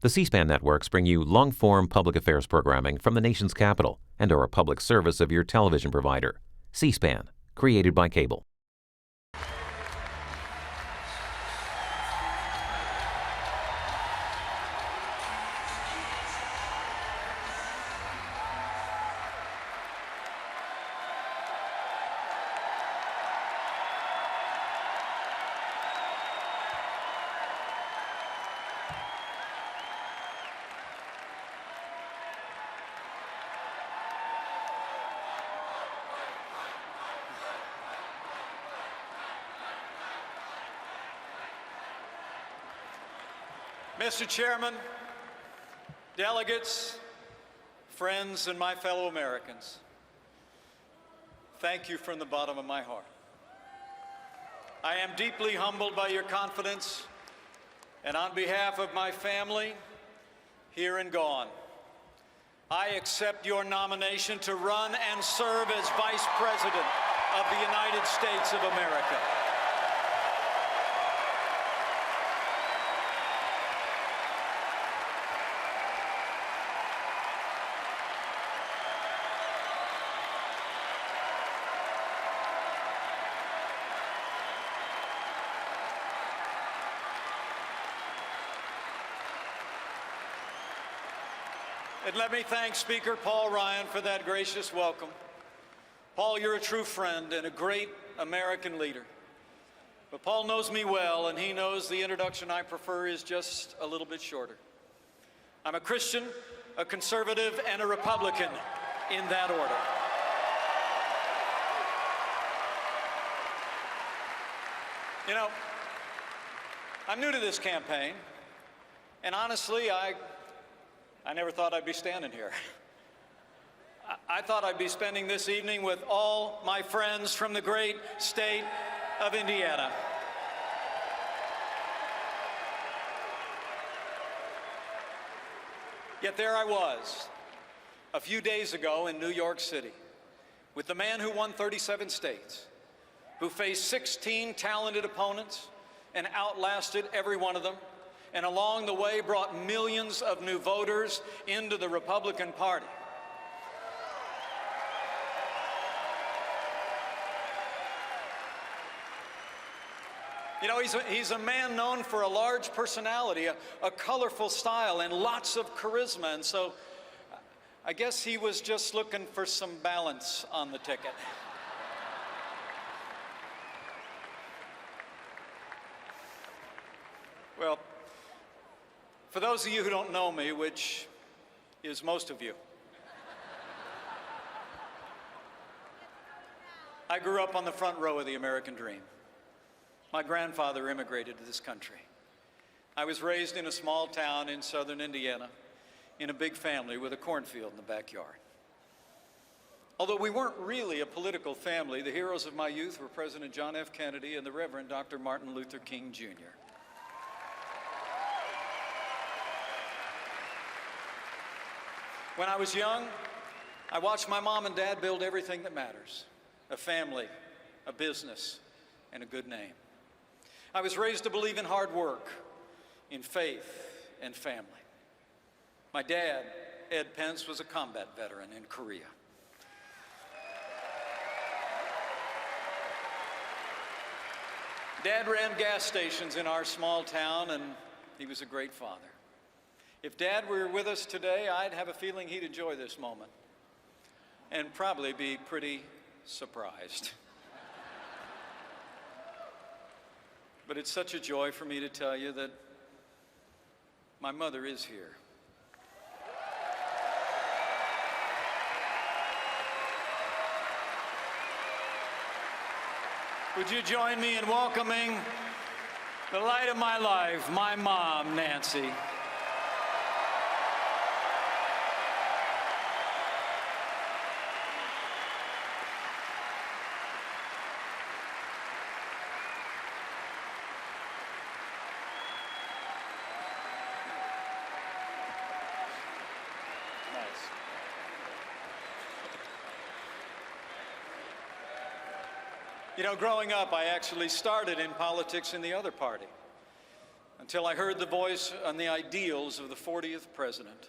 The C-SPAN networks bring you long-form public affairs programming from the nation's capital and are a public service of your television provider. C-SPAN, created by cable. Mr. Chairman, delegates, friends, and my fellow Americans, thank you from the bottom of my heart. I am deeply humbled by your confidence, and on behalf of my family, here and gone, I accept your nomination to run and serve as Vice President of the United States of America. And let me thank Speaker Paul Ryan for that gracious welcome. Paul, you're a true friend and a great American leader. But Paul knows me well, and he knows the introduction I prefer is just a little bit shorter. I'm a Christian, a conservative, and a Republican in that order. You know, I'm new to this campaign, and honestly, I never thought I'd be standing here. I thought I'd be spending this evening with all my friends from the great state of Indiana. Yet there I was, a few days ago in New York City, with the man who won 37 states, who faced 16 talented opponents and outlasted every one of them, and along the way brought millions of new voters into the Republican Party. You know, he's a man known for a large personality, a colorful style, and lots of charisma, and so I guess he was just looking for some balance on the ticket. Well, for those of you who don't know me, which is most of you, I grew up on the front row of the American dream. My grandfather immigrated to this country. I was raised in a small town in southern Indiana, in a big family with a cornfield in the backyard. Although we weren't really a political family, the heroes of my youth were President John F. Kennedy and the Reverend Dr. Martin Luther King, Jr. When I was young, I watched my mom and dad build everything that matters: a family, a business, and a good name. I was raised to believe in hard work, in faith, and family. My dad, Ed Pence, was a combat veteran in Korea. Dad ran gas stations in our small town, and he was a great father. If Dad were with us today, I'd have a feeling he'd enjoy this moment and probably be pretty surprised. But it's such a joy for me to tell you that my mother is here. Would you join me in welcoming the light of my life, my mom, Nancy? You know, growing up, I actually started in politics in the other party until I heard the voice and the ideals of the 40th president,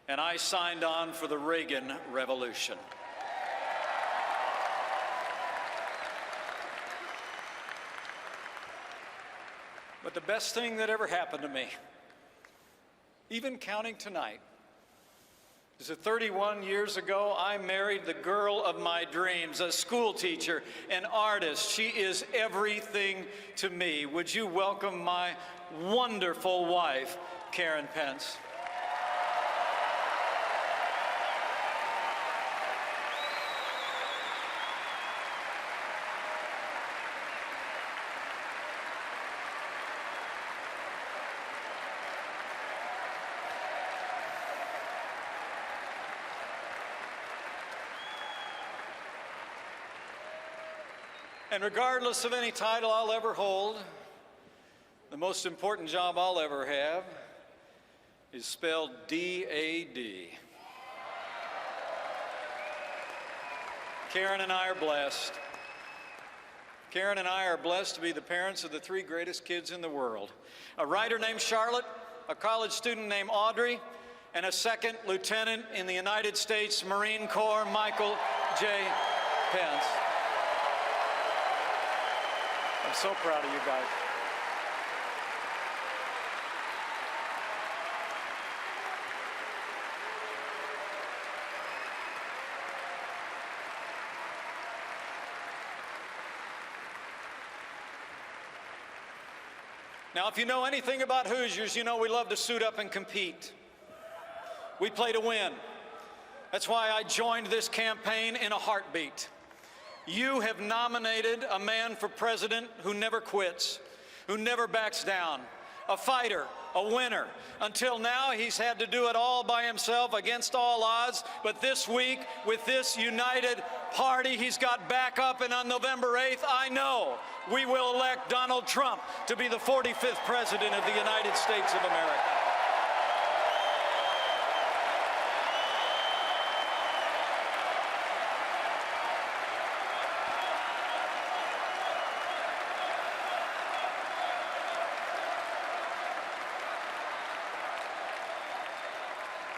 and I signed on for the Reagan Revolution. But the best thing that ever happened to me, even counting tonight, is that 31 years ago, I married the girl of my dreams, a school teacher, an artist. She is everything to me. Would you welcome my wonderful wife, Karen Pence? And regardless of any title I'll ever hold, the most important job I'll ever have is spelled D-A-D. Karen and I are blessed. Karen and I are blessed to be the parents of the three greatest kids in the world. A writer named Charlotte, a college student named Audrey, and a second lieutenant in the United States Marine Corps, Michael J. Pence. I'm so proud of you guys. Now, if you know anything about Hoosiers, you know we love to suit up and compete. We play to win. That's why I joined this campaign in a heartbeat. You have nominated a man for president who never quits, who never backs down, a fighter, a winner. Until now, he's had to do it all by himself against all odds, but this week, with this united party, he's got backup, and on November 8th, I know we will elect Donald Trump to be the 45th president of the United States of America.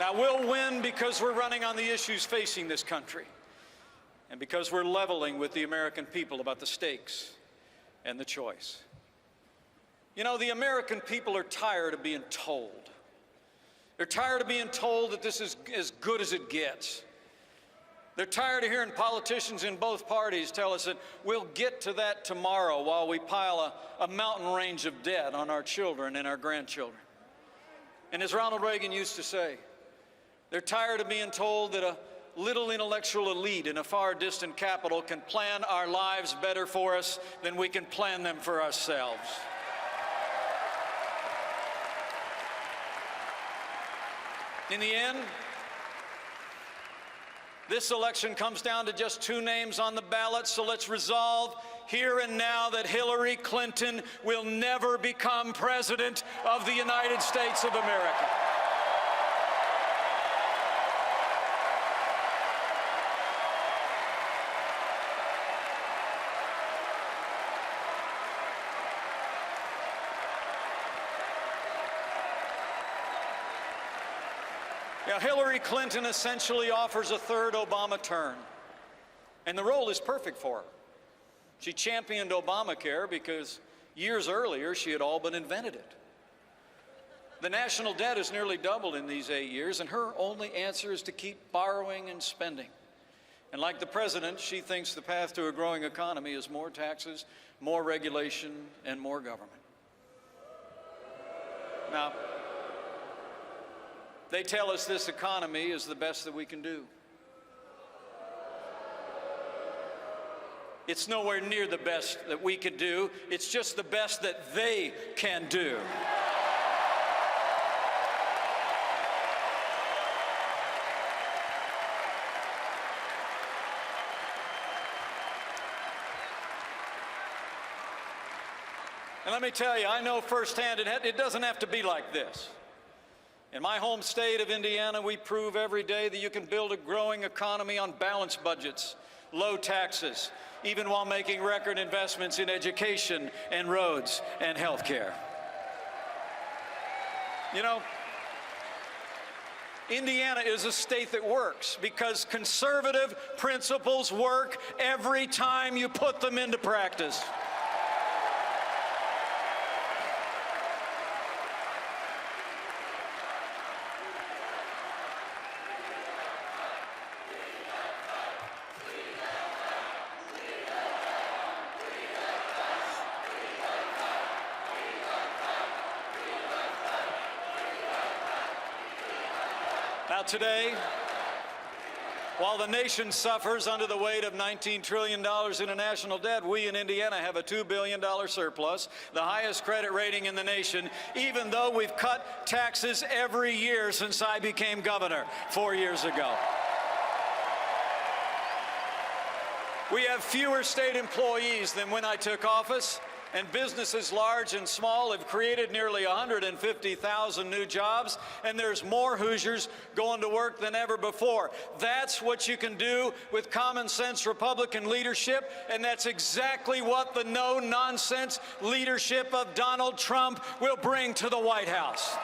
Now, we'll win because we're running on the issues facing this country and because we're leveling with the American people about the stakes and the choice. You know, the American people are tired of being told. They're tired of being told that this is as good as it gets. They're tired of hearing politicians in both parties tell us that we'll get to that tomorrow while we pile a mountain range of debt on our children and our grandchildren. And as Ronald Reagan used to say, they're tired of being told that a little intellectual elite in a far distant capital can plan our lives better for us than we can plan them for ourselves. In the end, this election comes down to just two names on the ballot, so let's resolve here and now that Hillary Clinton will never become president of the United States of America. Now, Hillary Clinton essentially offers a third Obama term, and the role is perfect for her. She championed Obamacare because years earlier she had all but invented it. The national debt has nearly doubled in these 8 years, and her only answer is to keep borrowing and spending. And like the president, she thinks the path to a growing economy is more taxes, more regulation, and more government. Now, they tell us this economy is the best that we can do. It's nowhere near the best that we could do. It's just the best that they can do. And let me tell you, I know firsthand it doesn't have to be like this. In my home state of Indiana, we prove every day that you can build a growing economy on balanced budgets, low taxes, even while making record investments in education and roads and health care. You know, Indiana is a state that works because conservative principles work every time you put them into practice. Now today, while the nation suffers under the weight of $19 trillion in a national debt, we in Indiana have a $2 billion surplus, the highest credit rating in the nation, even though we've cut taxes every year since I became governor 4 years ago. We have fewer state employees than when I took office, and businesses large and small have created nearly 150,000 new jobs, and there's more Hoosiers going to work than ever before. That's what you can do with common sense Republican leadership, and that's exactly what the no-nonsense leadership of Donald Trump will bring to the White House.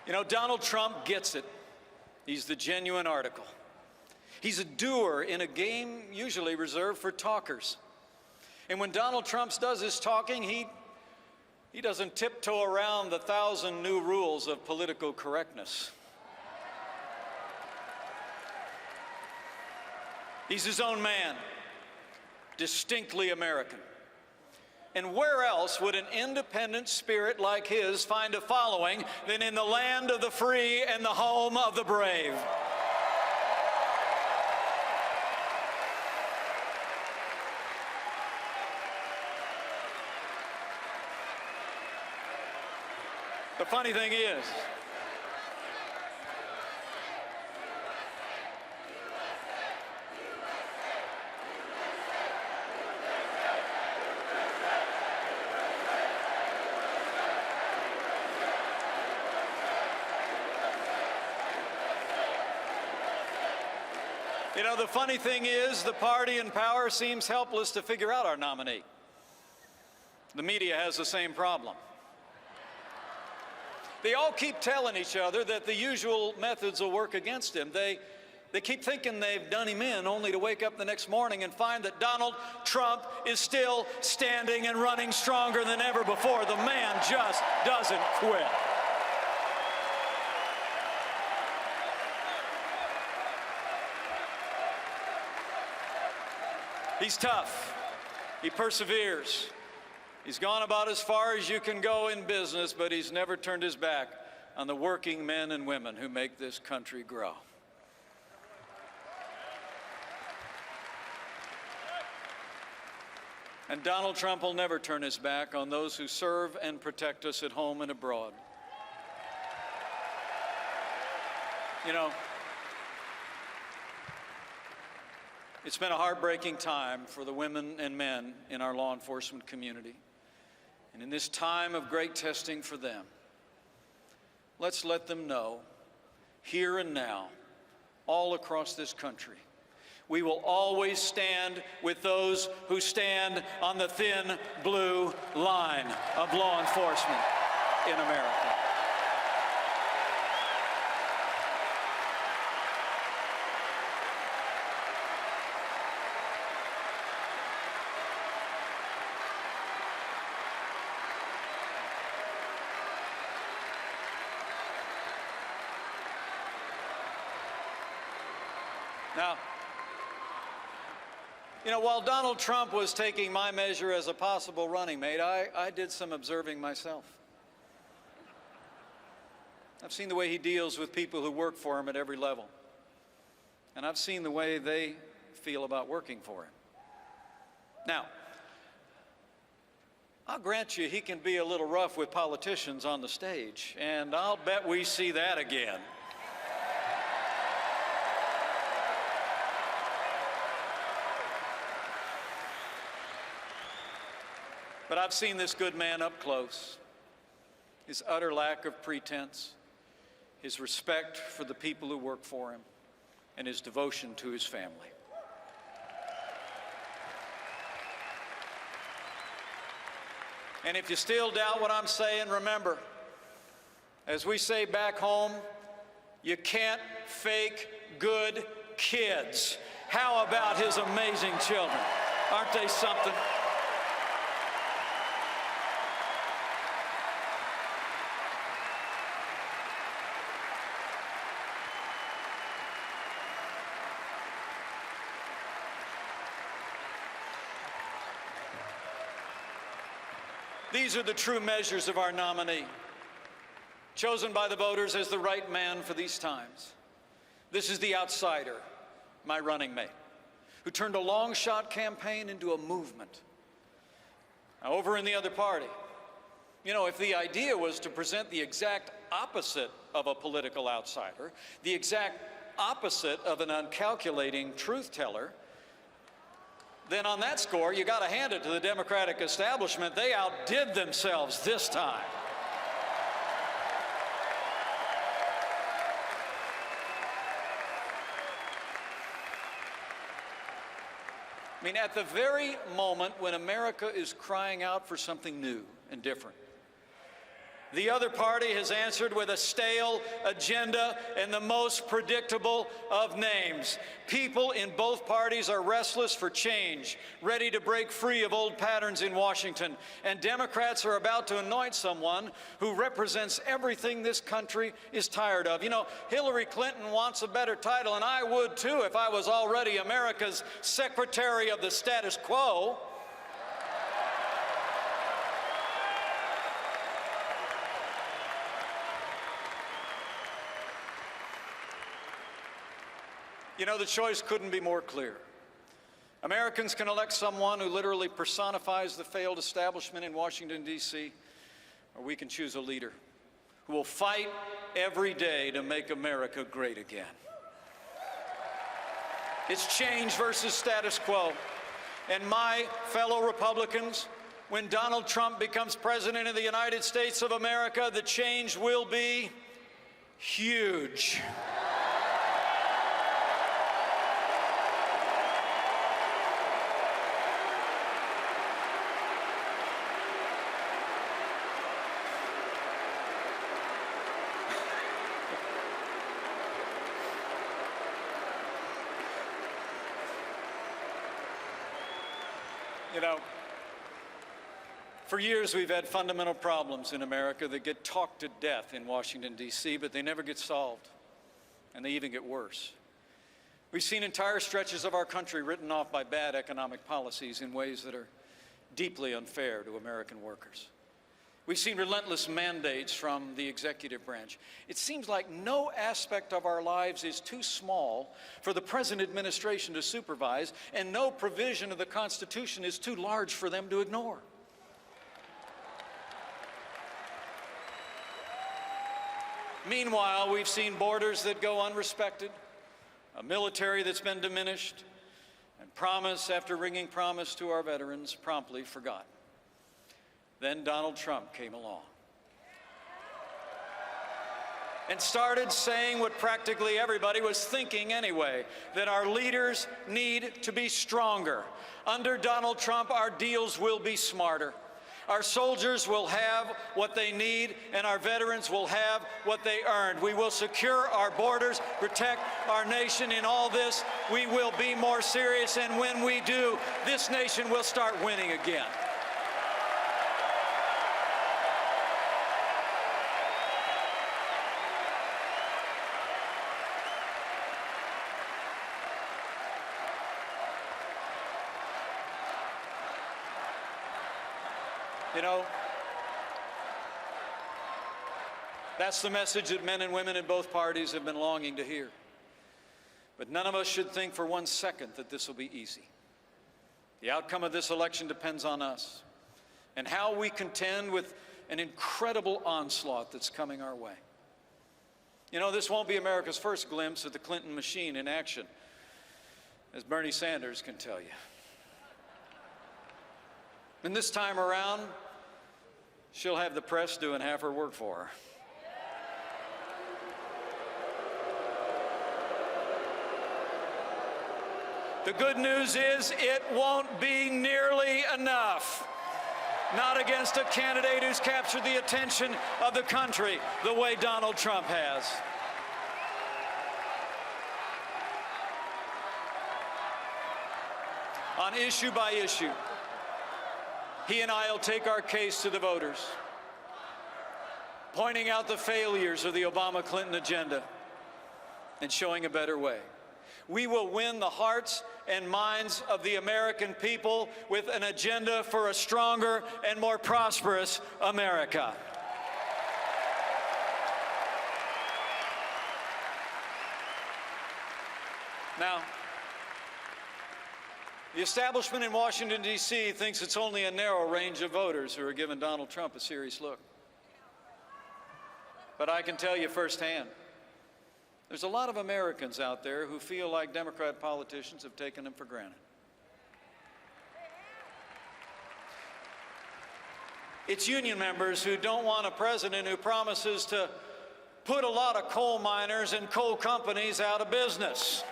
You know, Donald Trump gets it. He's the genuine article. He's a doer in a game usually reserved for talkers. And when Donald Trump does his talking, he doesn't tiptoe around the 1,000 new rules of political correctness. He's his own man, distinctly American. And where else would an independent spirit like his find a following than in the land of the free and the home of the brave? The funny thing is, the funny thing is, the party in power seems helpless to figure out our nominee. The media has the same problem. They all keep telling each other that the usual methods will work against him. They keep thinking they've done him in, only to wake up the next morning and find that Donald Trump is still standing and running stronger than ever before. The man just doesn't quit. He's tough. He perseveres. He's gone about as far as you can go in business, but he's never turned his back on the working men and women who make this country grow. And Donald Trump will never turn his back on those who serve and protect us at home and abroad. You know, it's been a heartbreaking time for the women and men in our law enforcement community. And in this time of great testing for them, let's let them know, here and now, all across this country, we will always stand with those who stand on the thin blue line of law enforcement in America. Now, you know, while Donald Trump was taking my measure as a possible running mate, I did some observing myself. I've seen the way he deals with people who work for him at every level. And I've seen the way they feel about working for him. Now, I'll grant you he can be a little rough with politicians on the stage, and I'll bet we see that again. But I've seen this good man up close, his utter lack of pretense, his respect for the people who work for him, and his devotion to his family. And if you still doubt what I'm saying, remember, as we say back home, you can't fake good kids. How about his amazing children? Aren't they something? These are the true measures of our nominee, chosen by the voters as the right man for these times. This is the outsider, my running mate, who turned a long-shot campaign into a movement. Now, over in the other party, you know, if the idea was to present the exact opposite of a political outsider, the exact opposite of an uncalculating truth teller, then on that score, you got to hand it to the Democratic establishment. They outdid themselves this time. I mean, at the very moment when America is crying out for something new and different, the other party has answered with a stale agenda and the most predictable of names. People in both parties are restless for change, ready to break free of old patterns in Washington. And Democrats are about to anoint someone who represents everything this country is tired of. You know, Hillary Clinton wants a better title, and I would too if I was already America's Secretary of the Status Quo. You know, the choice couldn't be more clear. Americans can elect someone who literally personifies the failed establishment in Washington, D.C., or we can choose a leader who will fight every day to make America great again. It's change versus status quo. And my fellow Republicans, when Donald Trump becomes president of the United States of America, the change will be huge. You know, for years we've had fundamental problems in America that get talked to death in Washington, D.C., but they never get solved, and they even get worse. We've seen entire stretches of our country written off by bad economic policies in ways that are deeply unfair to American workers. We've seen relentless mandates from the executive branch. It seems like no aspect of our lives is too small for the present administration to supervise, and no provision of the Constitution is too large for them to ignore. Meanwhile, we've seen borders that go unrespected, a military that's been diminished, and promise after ringing promise to our veterans promptly forgotten. Then Donald Trump came along and started saying what practically everybody was thinking anyway, that our leaders need to be stronger. Under Donald Trump, our deals will be smarter. Our soldiers will have what they need, and our veterans will have what they earned. We will secure our borders, protect our nation. In all this, we will be more serious, and when we do, this nation will start winning again. You know, that's the message that men and women in both parties have been longing to hear. But none of us should think for 1 second that this will be easy. The outcome of this election depends on us and how we contend with an incredible onslaught that's coming our way. You know, this won't be America's first glimpse of the Clinton machine in action, as Bernie Sanders can tell you. And this time around, she'll have the press doing half her work for her. The good news is it won't be nearly enough. Not against a candidate who's captured the attention of the country the way Donald Trump has. On issue by issue, he and I will take our case to the voters, pointing out the failures of the Obama-Clinton agenda and showing a better way. We will win the hearts and minds of the American people with an agenda for a stronger and more prosperous America. Now, the establishment in Washington, D.C. thinks it's only a narrow range of voters who are giving Donald Trump a serious look. But I can tell you firsthand, there's a lot of Americans out there who feel like Democrat politicians have taken them for granted. It's union members who don't want a president who promises to put a lot of coal miners and coal companies out of business.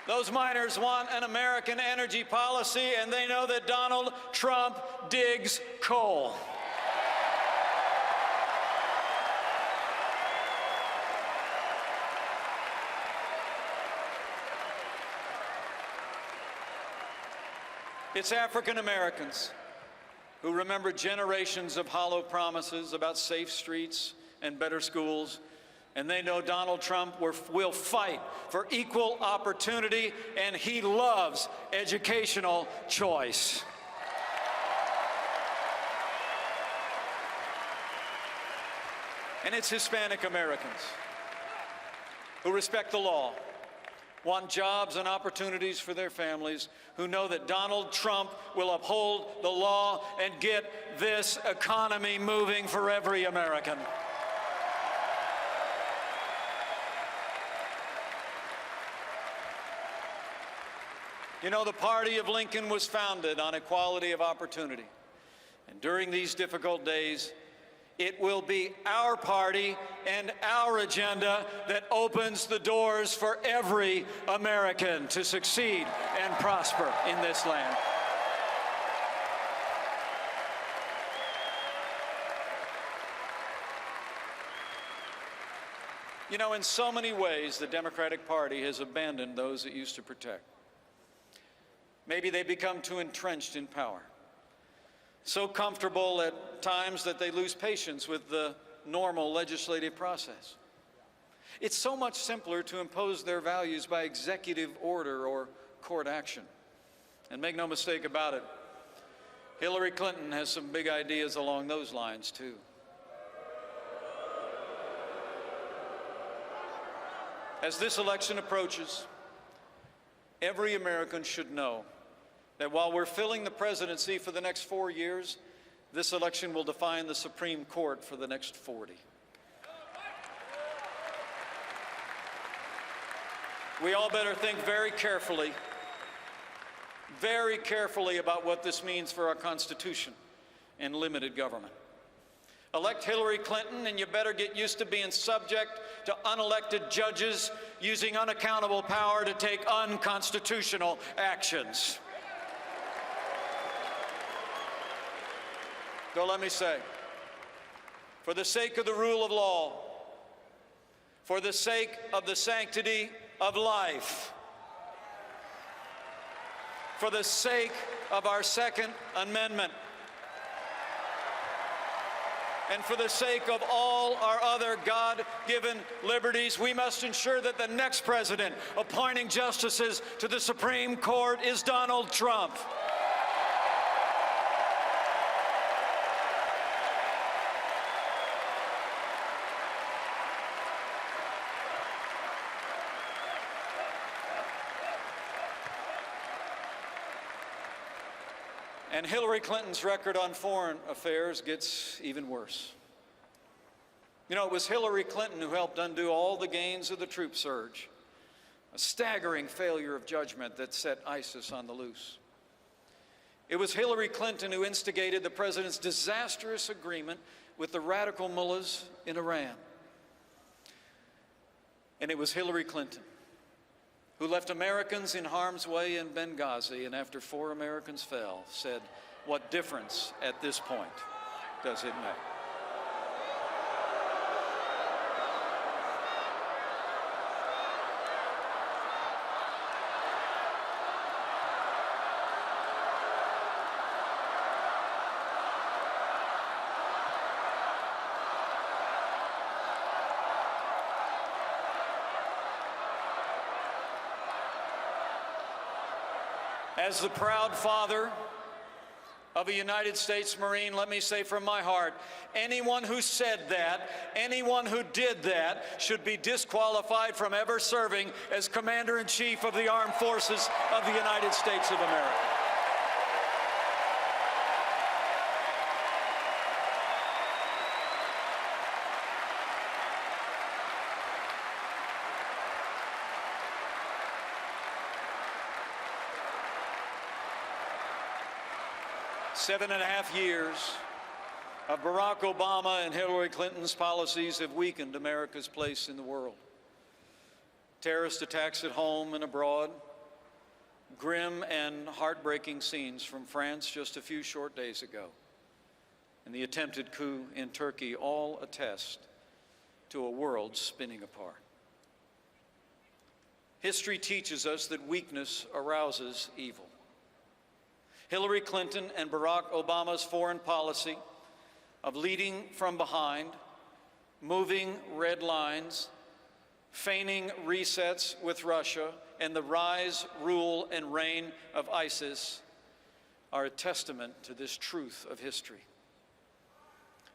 Those miners want an American energy policy, and they know that Donald Trump digs coal. It's African Americans who remember generations of hollow promises about safe streets and better schools, and they know Donald Trump will fight for equal opportunity, and he loves educational choice. And it's Hispanic Americans who respect the law, want jobs and opportunities for their families, who know that Donald Trump will uphold the law and get this economy moving for every American. You know, the party of Lincoln was founded on equality of opportunity. And during these difficult days, it will be our party and our agenda that opens the doors for every American to succeed and prosper in this land. You know, in so many ways, the Democratic Party has abandoned those it used to protect. Maybe they become too entrenched in power, so comfortable at times that they lose patience with the normal legislative process. It's so much simpler to impose their values by executive order or court action. And make no mistake about it, Hillary Clinton has some big ideas along those lines, too. As this election approaches, every American should know that while we're filling the presidency for the next 4 years, this election will define the Supreme Court for the next 40. We all better think very carefully about what this means for our Constitution and limited government. Elect Hillary Clinton, and you better get used to being subject to unelected judges using unaccountable power to take unconstitutional actions. So let me say, for the sake of the rule of law, for the sake of the sanctity of life, for the sake of our Second Amendment, and for the sake of all our other God-given liberties, we must ensure that the next president appointing justices to the Supreme Court is Donald Trump. And Hillary Clinton's record on foreign affairs gets even worse. You know, it was Hillary Clinton who helped undo all the gains of the troop surge, a staggering failure of judgment that set ISIS on the loose. It was Hillary Clinton who instigated the president's disastrous agreement with the radical mullahs in Iran. And it was Hillary Clinton who left Americans in harm's way in Benghazi, and after 4 Americans fell, said, "What difference at this point does it make?" As the proud father of a United States Marine, let me say from my heart, anyone who said that, anyone who did that, should be disqualified from ever serving as Commander-in-Chief of the Armed Forces of the United States of America. Seven and a half years of Barack Obama and Hillary Clinton's policies have weakened America's place in the world. Terrorist attacks at home and abroad, grim and heartbreaking scenes from France just a few short days ago, and the attempted coup in Turkey all attest to a world spinning apart. History teaches us that weakness arouses evil. Hillary Clinton and Barack Obama's foreign policy of leading from behind, moving red lines, feigning resets with Russia, and the rise, rule, and reign of ISIS are a testament to this truth of history.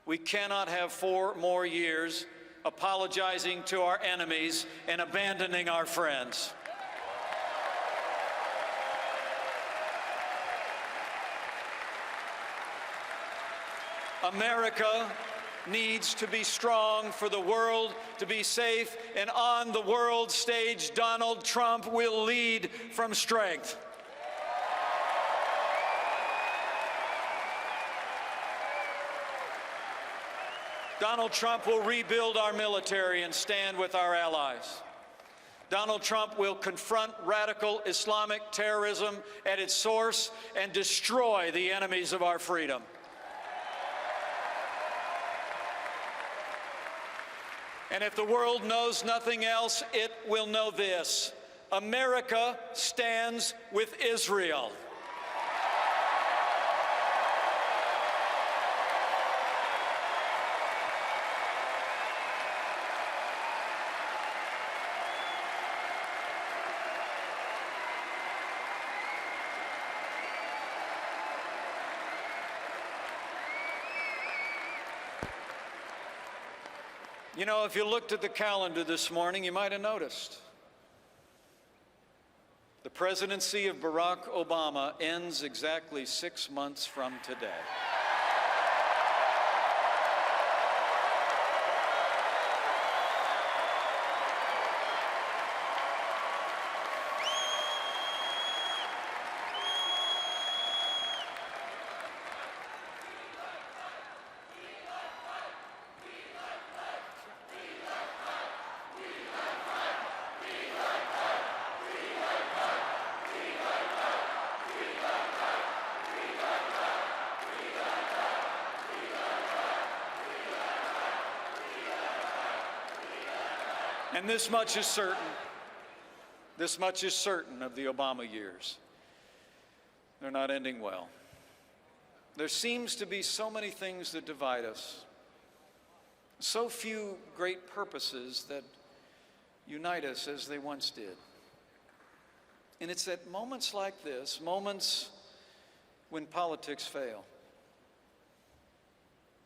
We cannot have 4 more years apologizing to our enemies and abandoning our friends. America needs to be strong for the world to be safe, and on the world stage, Donald Trump will lead from strength. Donald Trump will rebuild our military and stand with our allies. Donald Trump will confront radical Islamic terrorism at its source and destroy the enemies of our freedom. And if the world knows nothing else, it will know this: America stands with Israel. You know, if you looked at the calendar this morning, you might have noticed. The presidency of Barack Obama ends exactly 6 months from today. And this much is certain. This much is certain of the Obama years. They're not ending well. There seems to be so many things that divide us, so few great purposes that unite us as they once did. And it's at moments like this, moments when politics fail,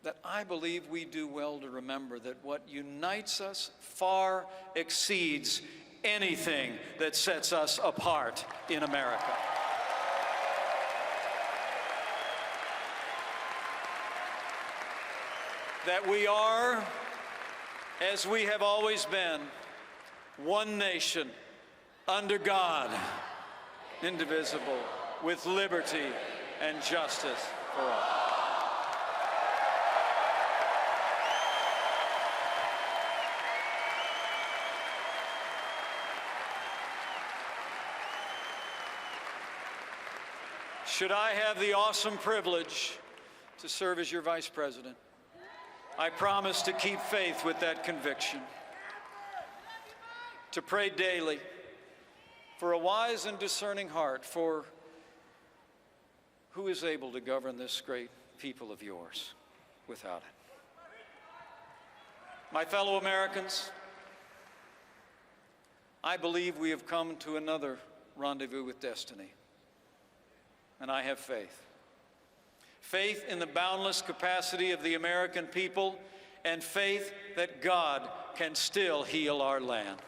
that I believe we do well to remember that what unites us far exceeds anything that sets us apart in America. That we are, as we have always been, one nation, under God, indivisible, with liberty and justice for all. should I have the awesome privilege to serve as your vice president, I promise to keep faith with that conviction, to pray daily for a wise and discerning heart, for who is able to govern this great people of yours without it? My fellow Americans, I believe we have come to another rendezvous with destiny, and I have faith. Faith in the boundless capacity of the American people, and faith that God can still heal our land.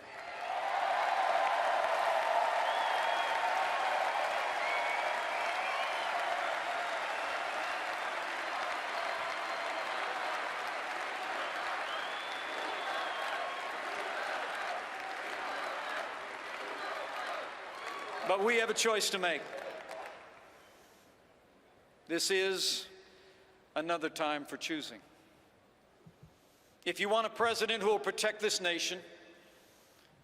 But we have a choice to make. This is another time for choosing. If you want a president who will protect this nation,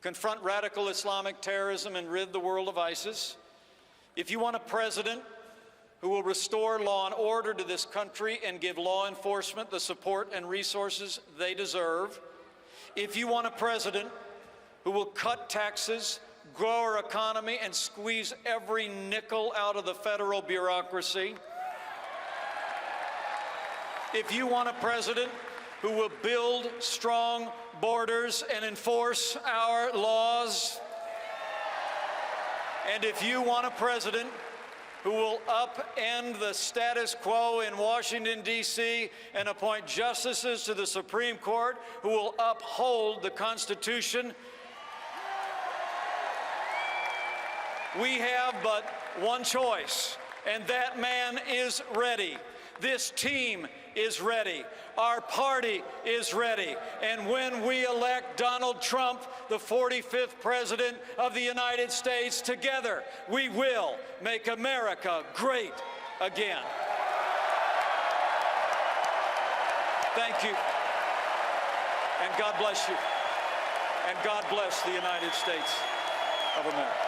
confront radical Islamic terrorism, and rid the world of ISIS, if you want a president who will restore law and order to this country and give law enforcement the support and resources they deserve, if you want a president who will cut taxes, grow our economy, and squeeze every nickel out of the federal bureaucracy, if you want a president who will build strong borders and enforce our laws, and if you want a president who will upend the status quo in Washington, D.C., and appoint justices to the Supreme Court who will uphold the Constitution, we have but one choice, and that man is ready. This team is ready. Our party is ready. And when we elect Donald Trump, the 45th President of the United States, together, we will make America great again. Thank you. And God bless you. And God bless the United States of America.